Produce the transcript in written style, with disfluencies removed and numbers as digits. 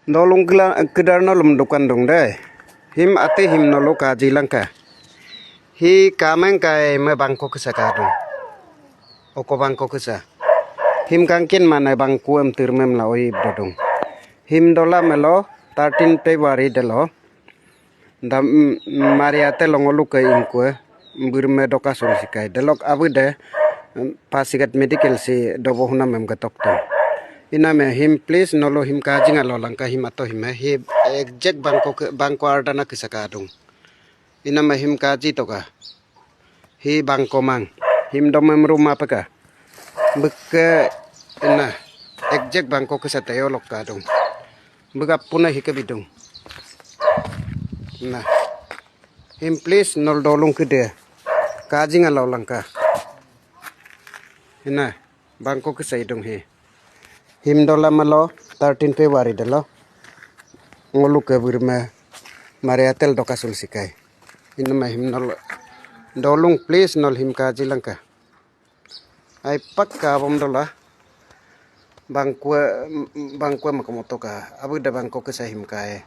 Nolong kedar nolom dukan dong deh. Him ate him nolo kaji langka. Hi kameng kai me bangko kesa kadung. Oko bangko kesa. Him kangkin mana bangku em tirmem la oi dodong. Him dola melo 13 February delo. Da mariate longolu kai inkwe burme doka surisikai. Delok abu de pasikat medical si dobo huna mem gatok tong. Ina me him please nolo him kaji ngalo langka him ato him hi exact bangko ardana kisakadung. Ina me him kaji toka. Hi bangko mang. Him domem rumah peka. Buka ina exact bangko kisatayo lokadung. Buka puna hika bidung. Nah. Him please nol dolung kede. Kaji ngalo langka. Ina bangko kisaidung hi. Him dola malo 13 February dalo ngolu ke burma mariatel doka sulsikai inma him nol dolung please nol him kaji langka ai pakka bom dola bangku makamoto ka abu da bangko ke sahim kae